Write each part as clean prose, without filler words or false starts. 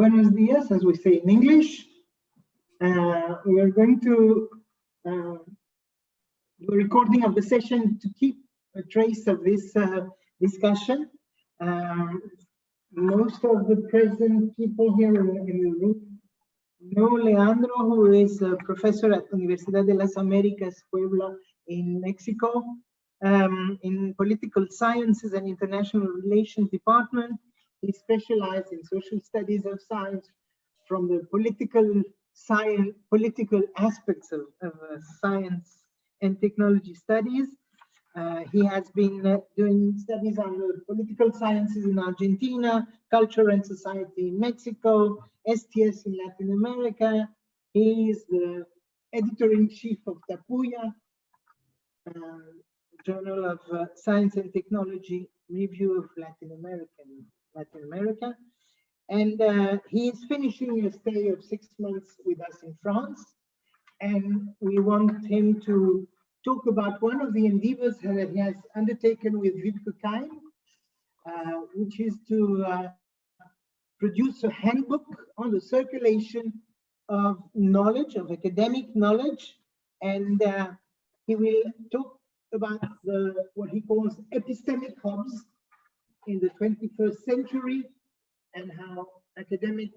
Buenos dias, as we say in English. We are going to do a recording of the session to keep a trace of this discussion. Most of the present people here in the room know Leandro, who is a professor at Universidad de las Américas, Puebla, in Mexico, in political sciences and international relations department. He specialized in social studies of science from the political aspects of science and technology studies. He has been doing studies on the political sciences in Argentina, culture and society in Mexico, STS in Latin America. He is the editor-in-chief of Tapuya, Journal of Science and Technology Review of Latin America. And he is finishing a stay of 6 months with us in France. And we want him to talk about one of the endeavors that he has undertaken with Wiebke Keim, which is to produce a handbook on the circulation of knowledge, of academic knowledge. And he will talk about what he calls epistemic hubs in the 21st century, and how academic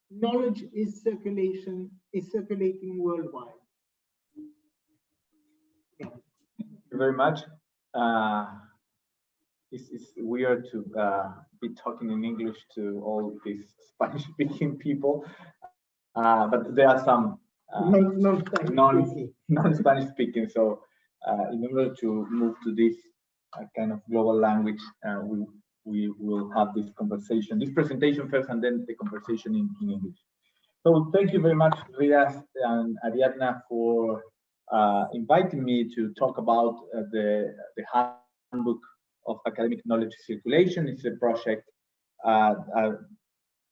knowledge is circulating worldwide. Thank you very much. It's weird to be talking in English to all these Spanish-speaking people, but there are some non-Spanish-speaking. So in order to move to this kind of global language, we will have this presentation first, and then the conversation in English. So thank you very much, Riaz and Ariadna, for inviting me to talk about the Handbook of Academic Knowledge Circulation. It's a project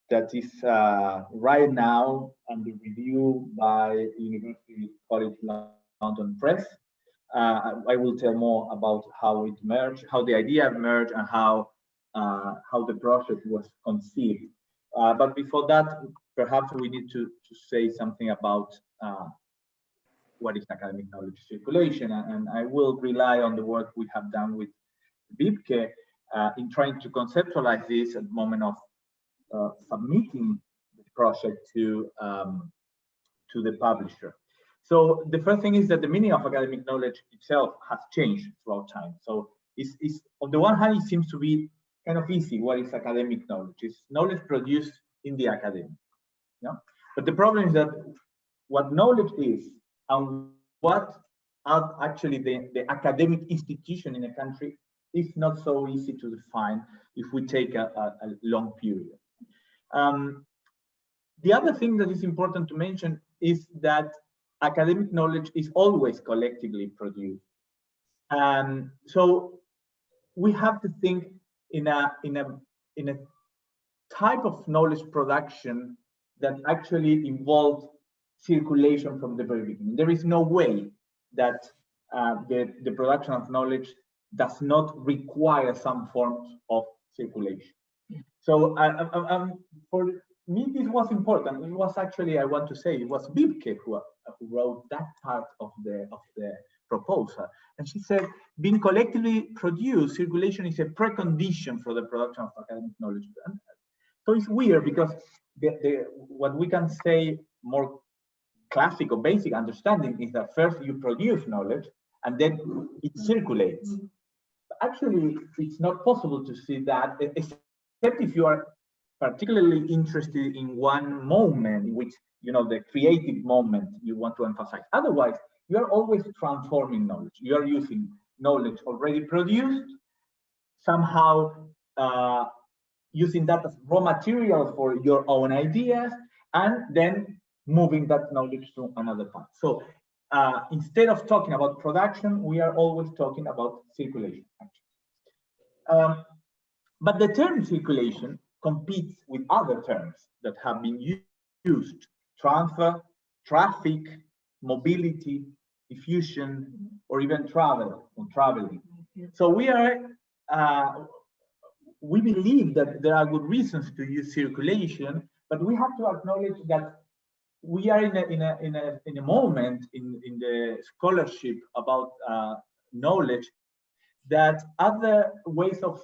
that is right now under review by University College London Press. I will tell more about how it emerged, how the idea emerged, and how the project was conceived. But before that, perhaps we need to say something about what is academic knowledge circulation. And I will rely on the work we have done with Wiebke in trying to conceptualize this at the moment of submitting the project to the publisher. So the first thing is that the meaning of academic knowledge itself has changed throughout time. So it's on the one hand, it seems to be kind of easy. What is academic knowledge? It's knowledge produced in the academy. Yeah? But the problem is that what knowledge is and what are actually the academic institution in a country is not so easy to define if we take a long period. The other thing that is important to mention is that academic knowledge is always collectively produced. So we have to think in a type of knowledge production that actually involves circulation from the very beginning. There is no way that the production of knowledge does not require some forms of circulation. So for me, this was important. It was actually, I want to say, it was Wiebke who wrote that part of the proposal. And she said, being collectively produced, circulation is a precondition for the production of academic knowledge. So it's weird because what we can say more classic or basic understanding is that first you produce knowledge and then it circulates. But actually, it's not possible to see that, except if you are particularly interested in one moment in which, you know, the creative moment you want to emphasize. Otherwise, you are always transforming knowledge. You are using knowledge already produced, somehow using that as raw material for your own ideas, and then moving that knowledge to another part. So instead of talking about production, we are always talking about circulation, actually. But the term circulation competes with other terms that have been used: transfer, traffic, mobility, diffusion, or even travel or traveling. So we believe that there are good reasons to use circulation But we have to acknowledge that we are in a moment in the scholarship about knowledge that other ways of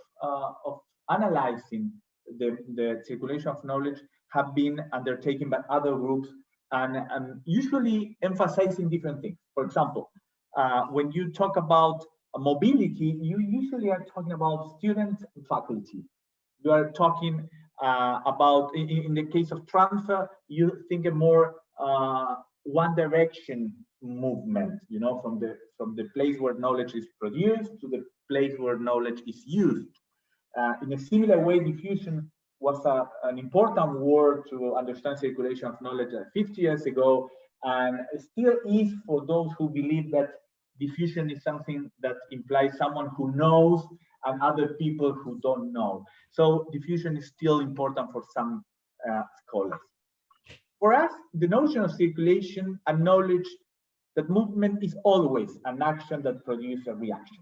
analyzing the circulation of knowledge have been undertaken by other groups and usually emphasizing different things. For example, when you talk about mobility, you usually are talking about students and faculty. You are talking about, in the case of transfer, you think a more one direction movement, you know, from the place where knowledge is produced to the place where knowledge is used. In a similar way, diffusion was an important word to understand circulation of knowledge 50 years ago, and still is for those who believe that diffusion is something that implies someone who knows and other people who don't know. So diffusion is still important for some scholars. For us, the notion of circulation acknowledges that movement is always an action that produces a reaction.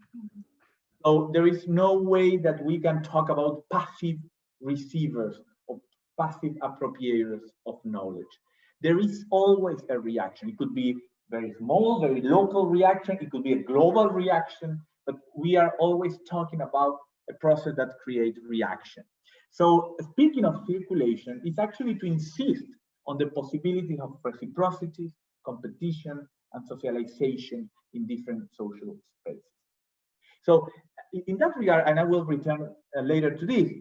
So there is no way that we can talk about passive receivers or passive appropriators of knowledge. There is always a reaction. It could be very small, very local reaction. It could be a global reaction, but we are always talking about a process that creates reaction. So speaking of circulation, it's actually to insist on the possibility of reciprocity, competition, and socialization in different social spaces. So in that regard, and I will return later to this,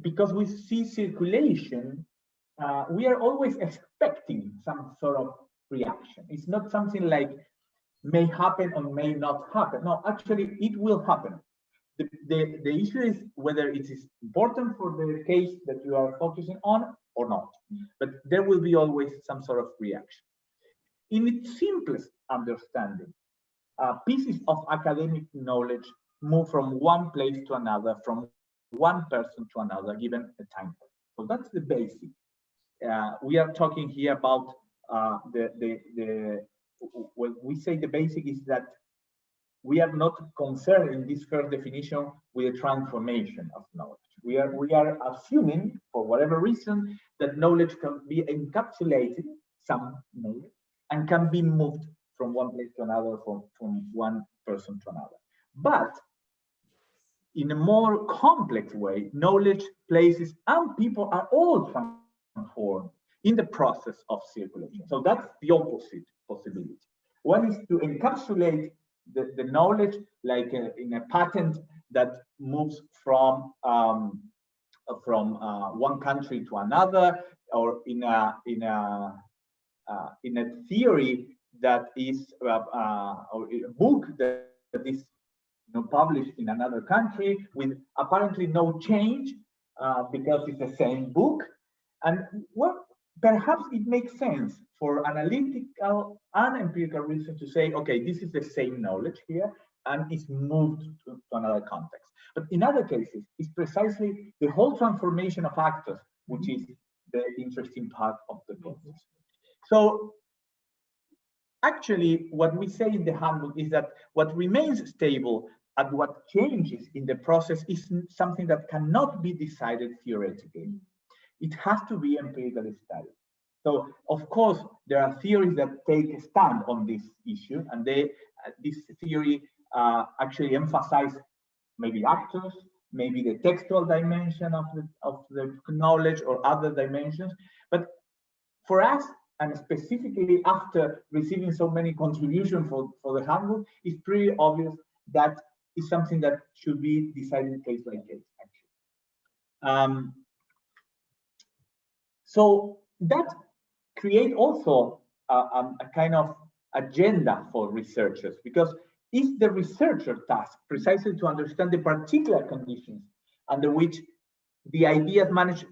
because we see circulation, we are always expecting some sort of reaction. It's not something like may happen or may not happen. No, actually, it will happen. The issue is whether it is important for the case that you are focusing on or not. But there will be always some sort of reaction. In its simplest understanding, pieces of academic knowledge move from one place to another, from one person to another, given a time. So that's the basic. We are talking here about when we say the basic is that we are not concerned in this first definition with the transformation of knowledge. We are assuming, for whatever reason, that knowledge can be encapsulated, some knowledge, and can be moved from one place to another, from one person to another. But in a more complex way, knowledge, places, and people are all transformed in the process of circulation. So that's the opposite possibility. One is to encapsulate the knowledge, like in a patent that moves from one country to another, or in a theory that is or a book that is published in another country with apparently no change because it's the same book. And well, perhaps it makes sense for analytical and empirical research to say, okay, this is the same knowledge here and it's moved to another context. But in other cases, it's precisely the whole transformation of actors, which is the interesting part of the process. So actually, what we say in the handbook is that what remains stable and what changes in the process is something that cannot be decided theoretically. It has to be empirically studied. So, of course, there are theories that take a stand on this issue, and this theory actually emphasize maybe actors, maybe the textual dimension of the knowledge or other dimensions. But for us, and specifically after receiving so many contributions for the handbook, it's pretty obvious that it's something that should be decided case by case, actually. So that creates also a kind of agenda for researchers, because it's the researcher task precisely to understand the particular conditions under which the ideas manage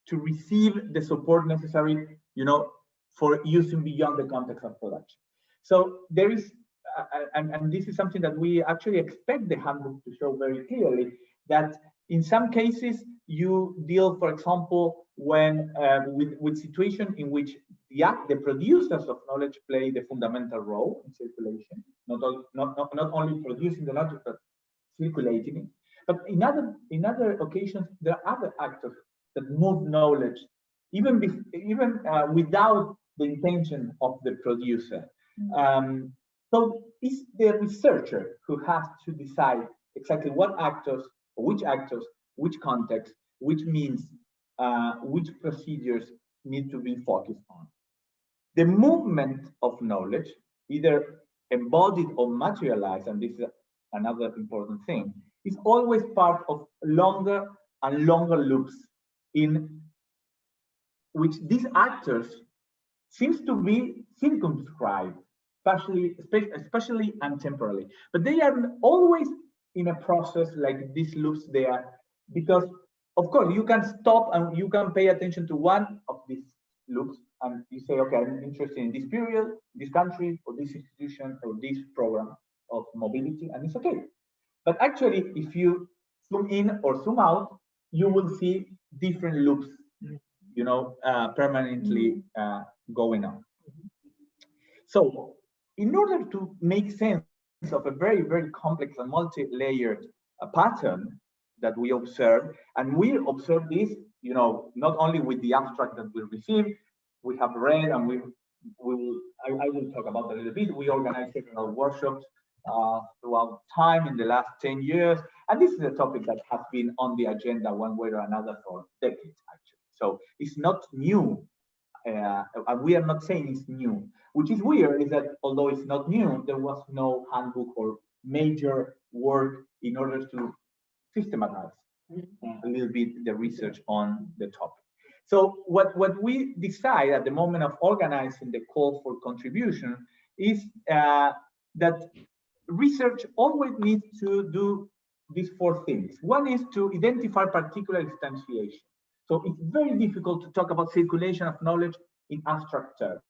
to receive the support necessary, for using beyond the context of production. So there is, and this is something that we actually expect the handbook to show very clearly, that in some cases you deal, for example, when with situation in which the producers of knowledge play the fundamental role in circulation, not only producing the knowledge but circulating it. But in other occasions, there are other actors that move knowledge even without the intention of the producer. So it's the researcher who has to decide exactly what actors, which context, which means, which procedures need to be focused on. The movement of knowledge, either embodied or materialized, and this is another important thing, is always part of longer and longer loops in which these actors seems to be circumscribed, especially and temporarily. But they are always in a process like these loops there, because of course you can stop and you can pay attention to one of these loops and you say, okay, I'm interested in this period, this country, or this institution, or this program of mobility, and it's okay. But actually, if you zoom in or zoom out, you will see different loops, permanently going on. So in order to make sense of a very, very complex and multi-layered pattern that we observe, and we observe this, not only with the abstract that we receive, we have read, and I will talk about that a little bit. We organize several workshops throughout time in the last 10 years, and this is a topic that has been on the agenda one way or another for decades, actually. So it's not new, and we are not saying it's new. Which is weird is that although it's not new, there was no handbook or major work in order to systematize a little bit the research on the topic. So what we decide at the moment of organizing the call for contribution is that research always needs to do these four things. One is to identify particular instantiation. So it's very difficult to talk about circulation of knowledge in abstract terms.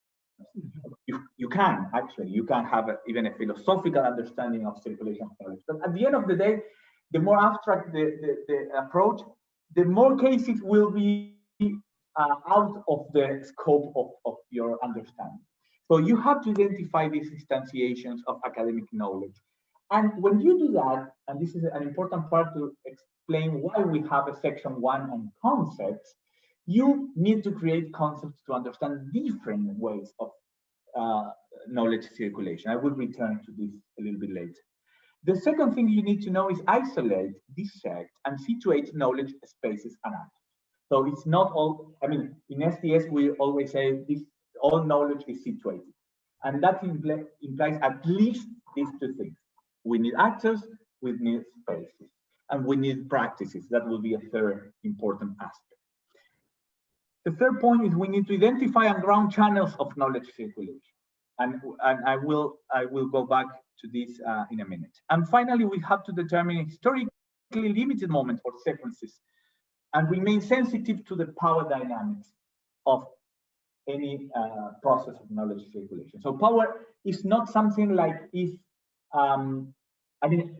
You can have even a philosophical understanding of circulation of knowledge. But at the end of the day, the more abstract the approach, the more cases will be out of the scope of your understanding. So you have to identify these instantiations of academic knowledge. And when you do that, and this is an important part to explain why we have a section 1 on concepts, you need to create concepts to understand different ways of knowledge circulation. I will return to this a little bit later. The second thing you need to know is isolate, dissect, and situate knowledge spaces and actors. So it's not all, in STS, we always say this, all knowledge is situated. And that implies at least these two things. We need actors, we need spaces, and we need practices. That will be a third important aspect. The third point is we need to identify and ground channels of knowledge circulation. And I will go back to this in a minute. And finally, we have to determine a historically limited moment or sequences and remain sensitive to the power dynamics of any process of knowledge circulation. So power is not something like if,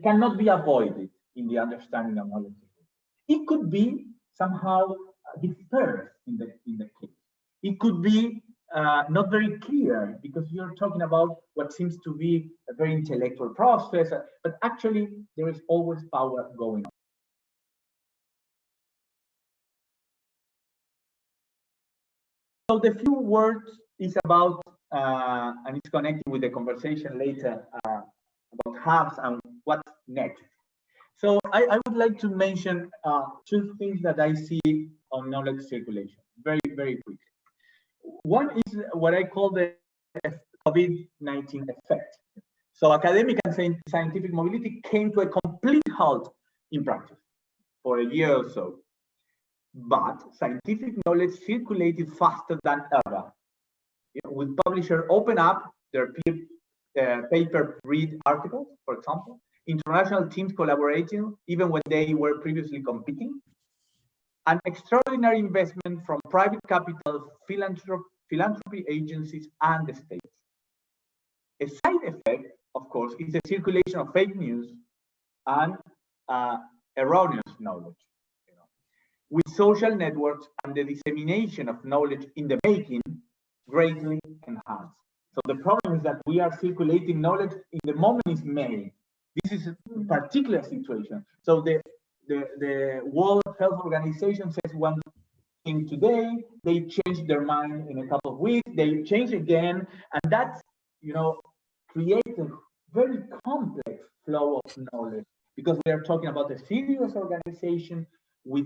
cannot be avoided in the understanding of knowledge circulation. It could be somehow dispersed in the case. It could be not very clear because you're talking about what seems to be a very intellectual process, but actually there is always power going on. So the few words is about, and it's connected with the conversation later about hubs and what's next. So I would like to mention two things that I see on knowledge circulation very, very quickly. One is what I call the COVID-19 effect. So academic and scientific mobility came to a complete halt in practice for a year or so. But scientific knowledge circulated faster than ever. With publishers open up their pay-per-read articles, for example, international teams collaborating even when they were previously competing, an extraordinary investment from private capital, philanthropy agencies, and the states. A side effect, of course, is the circulation of fake news and erroneous knowledge. With social networks and the dissemination of knowledge in the making greatly enhanced. So the problem is that we are circulating knowledge in the moment it's made. This is a particular situation. So the World Health Organization says one think today, they change their mind in a couple of weeks, they change again, and that's, you know, creates a very complex flow of knowledge, because we are talking about a serious organization with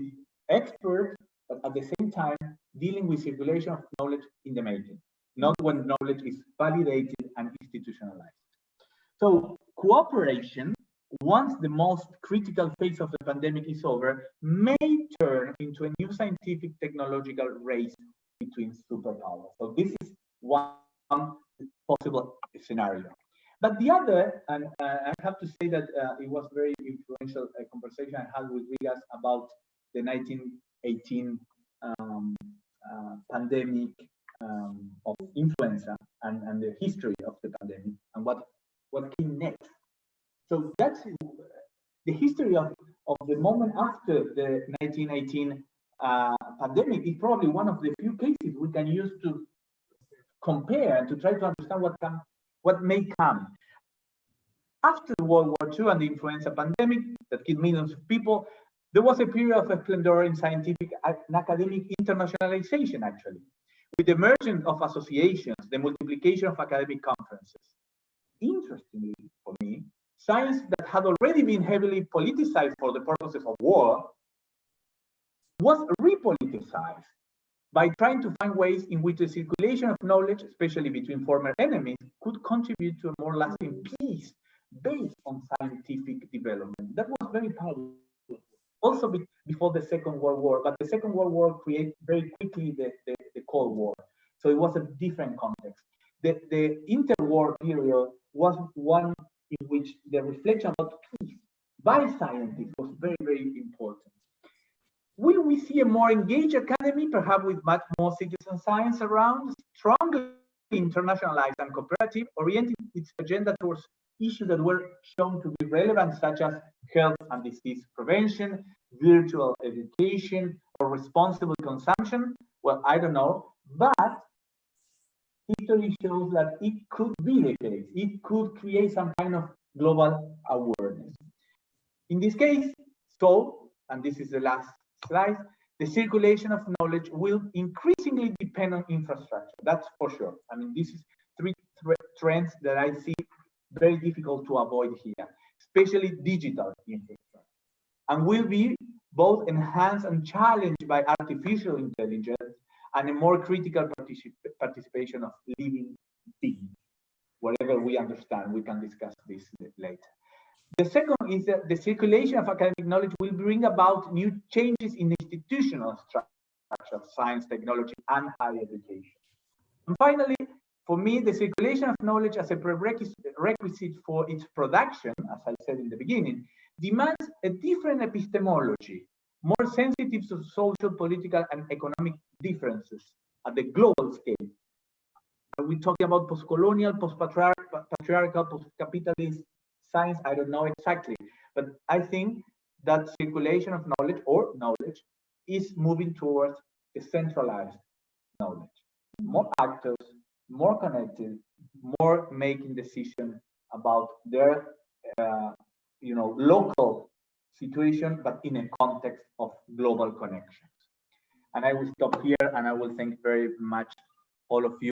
experts, but at the same time dealing with circulation of knowledge in the making, not when knowledge is validated and institutionalized. So cooperation, once the most critical phase of the pandemic is over, may turn into a new scientific technological race between superpowers. So this is one possible scenario. But the other, and I have to say that it was very influential conversation I had with Rigas about the 1918 pandemic of influenza and the history of the pandemic and what came next. So that's the history of the moment after the 1918 pandemic is probably one of the few cases we can use to compare and to try to understand what may come. After World War II and the influenza pandemic that killed millions of people, there was a period of splendor in scientific and academic internationalization, actually, with the emergence of associations, the multiplication of academic conferences. Interestingly, for me, science that had already been heavily politicized for the purposes of war was repoliticized by trying to find ways in which the circulation of knowledge, especially between former enemies, could contribute to a more lasting peace based on scientific development. That was very powerful. Also before the Second World War, but the Second World War created very quickly the Cold War. So it was a different context. The interwar period was one in which the reflection about peace by scientists was very, very important. Will we see a more engaged academy, perhaps with much more citizen science around, strongly internationalized and cooperative, orienting its agenda towards issues that were shown to be relevant, such as health and disease prevention, virtual education, or responsible consumption? Well, I don't know, but history shows that it could be the case. It could create some kind of global awareness. In this case, so, and this is the last slide, the circulation of knowledge will increasingly depend on infrastructure. That's for sure. I mean, this is three trends that I see very difficult to avoid here, especially digital infrastructure, and will be both enhanced and challenged by artificial intelligence and a more critical participation of living beings. Whatever we understand, we can discuss this later. The second is that the circulation of academic knowledge will bring about new changes in the institutional structure of science, technology, and higher education. And finally, for me, the circulation of knowledge as a prerequisite for its production, as I said in the beginning, demands a different epistemology, more sensitive to social, political, and economic differences at the global scale. Are we talking about post-colonial, post-patriarchal, post-capitalist science? I don't know exactly, but I think that circulation of knowledge or knowledge is moving towards a centralized knowledge. More actors, more connected, more making decisions about their local situation, but in a context of global connections. And I will stop here, and I will thank very much all of you